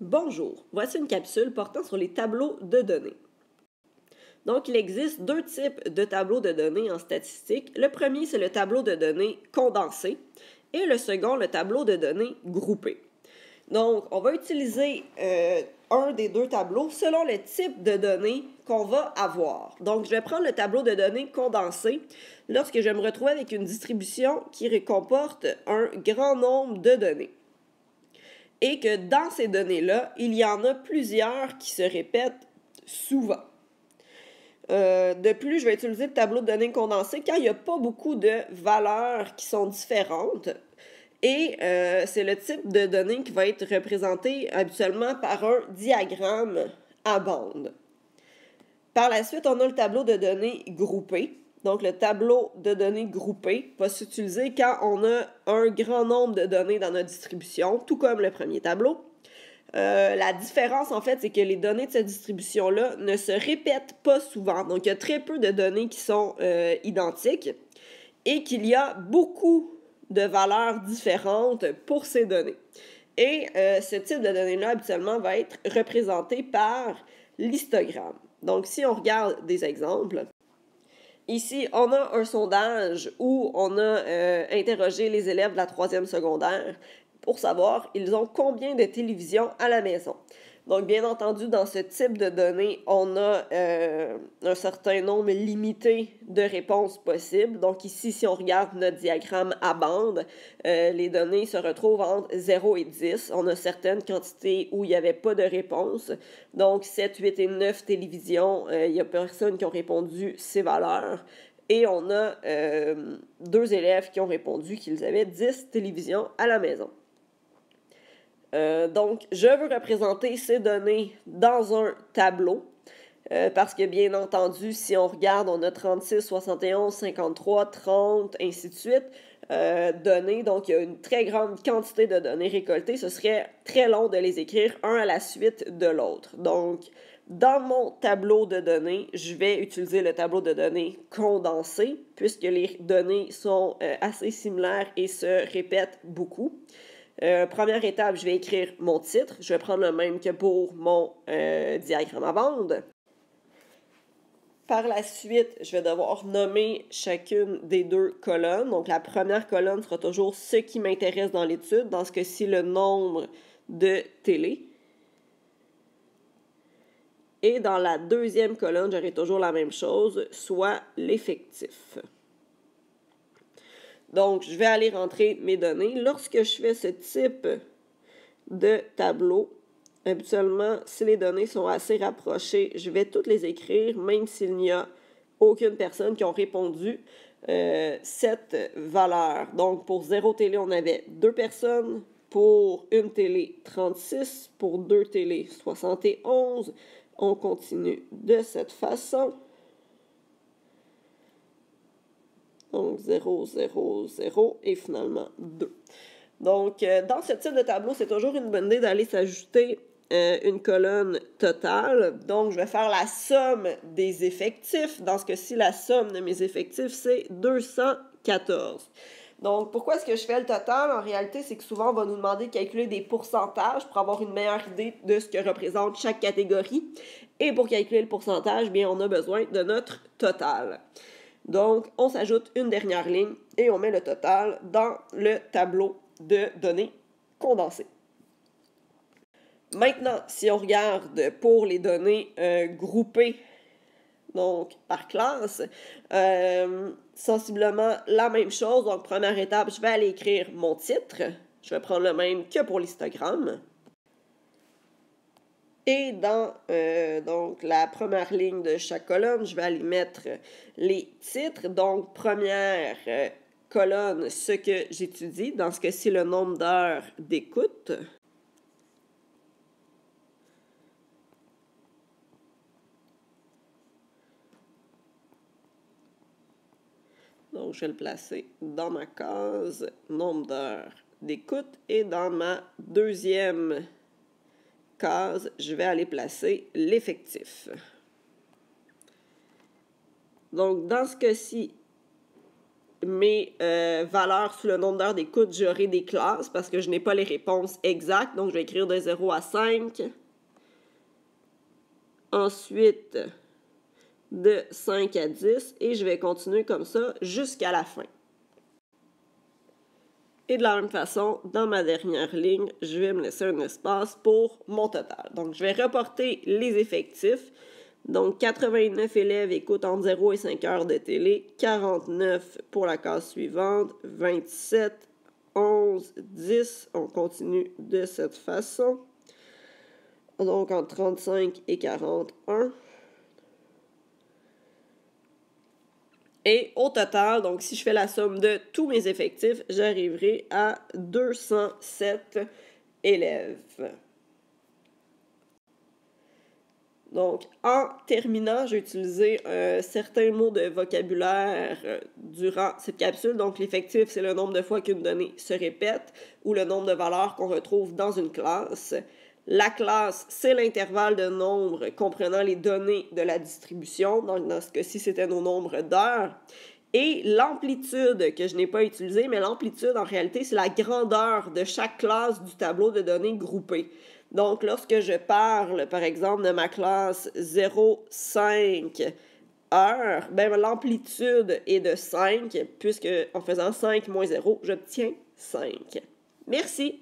Bonjour, voici une capsule portant sur les tableaux de données. Donc, il existe deux types de tableaux de données en statistique. Le premier, c'est le tableau de données condensé et le second, le tableau de données groupé. Donc, on va utiliser un des deux tableaux selon le type de données qu'on va avoir. Donc, je vais prendre le tableau de données condensé lorsque je me retrouve avec une distribution qui comporte un grand nombre de données. Et que dans ces données-là, il y en a plusieurs qui se répètent souvent. De plus, je vais utiliser le tableau de données condensé quand il n'y a pas beaucoup de valeurs qui sont différentes. Et c'est le type de données qui va être représenté habituellement par un diagramme à bande. Par la suite, on a le tableau de données groupé. Donc, le tableau de données groupé va s'utiliser quand on a un grand nombre de données dans notre distribution, tout comme le premier tableau. La différence, en fait, c'est que les données de cette distribution-là ne se répètent pas souvent. Donc, il y a très peu de données qui sont identiques et qu'il y a beaucoup de valeurs différentes pour ces données. Et ce type de données-là, habituellement, va être représenté par l'histogramme. Donc, si on regarde des exemples, ici, on a un sondage où on a interrogé les élèves de la 3e secondaire pour savoir ils ont combien de télévisions à la maison. Donc, bien entendu, dans ce type de données, on a un certain nombre limité de réponses possibles. Donc, ici, si on regarde notre diagramme à bande, les données se retrouvent entre 0 et 10. On a certaines quantités où il n'y avait pas de réponse. Donc, 7, 8 et 9 télévisions, il n'y a personne qui ont répondu ces valeurs. Et on a 2 élèves qui ont répondu qu'ils avaient 10 télévisions à la maison. Donc, je veux représenter ces données dans un tableau parce que, bien entendu, si on regarde, on a 36, 71, 53, 30, ainsi de suite, données. Donc, il y a une très grande quantité de données récoltées. Ce serait très long de les écrire un à la suite de l'autre. Donc, dans mon tableau de données, je vais utiliser le tableau de données condensé puisque les données sont assez similaires et se répètent beaucoup. Première étape, je vais écrire mon titre. Je vais prendre le même que pour mon diagramme à bande. Par la suite, je vais devoir nommer chacune des deux colonnes. Donc, la première colonne sera toujours ce qui m'intéresse dans l'étude. Dans ce cas-ci, le nombre de télé. Et dans la deuxième colonne, j'aurai toujours la même chose, soit l'effectif. Donc, je vais aller rentrer mes données. Lorsque je fais ce type de tableau, habituellement, si les données sont assez rapprochées, je vais toutes les écrire, même s'il n'y a aucune personne qui a répondu cette valeur. Donc, pour 0 télé, on avait 2 personnes. Pour une télé, 36. Pour 2 télé, 71. On continue de cette façon. Donc, 0, 0, 0 et finalement 2. Donc, dans ce type de tableau, c'est toujours une bonne idée d'aller s'ajouter une colonne totale. Donc, je vais faire la somme des effectifs. Dans ce cas-ci, la somme de mes effectifs, c'est 214. Donc, pourquoi est-ce que je fais le total? En réalité, c'est que souvent, on va nous demander de calculer des pourcentages pour avoir une meilleure idée de ce que représente chaque catégorie. Et pour calculer le pourcentage, bien, on a besoin de notre total. Donc, on s'ajoute une dernière ligne et on met le total dans le tableau de données condensées. Maintenant, si on regarde pour les données groupées, donc par classe, sensiblement la même chose. Donc, première étape, je vais aller écrire mon titre. Je vais prendre le même que pour l'histogramme. Et dans donc, la première ligne de chaque colonne, je vais aller mettre les titres. Donc, première colonne, ce que j'étudie. Dans ce cas-ci, le nombre d'heures d'écoute. Donc, je vais le placer dans ma case nombre d'heures d'écoute. Et dans ma deuxième case, je vais aller placer l'effectif. Donc, dans ce cas-ci, mes valeurs sous le nombre d'heures d'écoute, j'aurai des classes parce que je n'ai pas les réponses exactes. Donc, je vais écrire de 0 à 5. Ensuite, de 5 à 10. Et je vais continuer comme ça jusqu'à la fin. Et de la même façon, dans ma dernière ligne, je vais me laisser un espace pour mon total. Donc, je vais reporter les effectifs. Donc, 89 élèves écoutent entre 0 et 5 heures de télé, 49 pour la case suivante, 27, 11, 10. On continue de cette façon. Donc, entre 35 et 41. Et au total, donc si je fais la somme de tous mes effectifs, j'arriverai à 207 élèves. Donc, en terminant, j'ai utilisé certains mots de vocabulaire durant cette capsule. Donc, l'effectif, c'est le nombre de fois qu'une donnée se répète ou le nombre de valeurs qu'on retrouve dans une classe. La classe, c'est l'intervalle de nombre comprenant les données de la distribution. Donc, dans ce cas-ci, c'était nos nombres d'heures. Et l'amplitude, que je n'ai pas utilisée, mais l'amplitude, en réalité, c'est la grandeur de chaque classe du tableau de données groupé. Donc, lorsque je parle, par exemple, de ma classe 0,5 heures, ben, l'amplitude est de 5, puisque en faisant 5 moins 0, j'obtiens 5. Merci!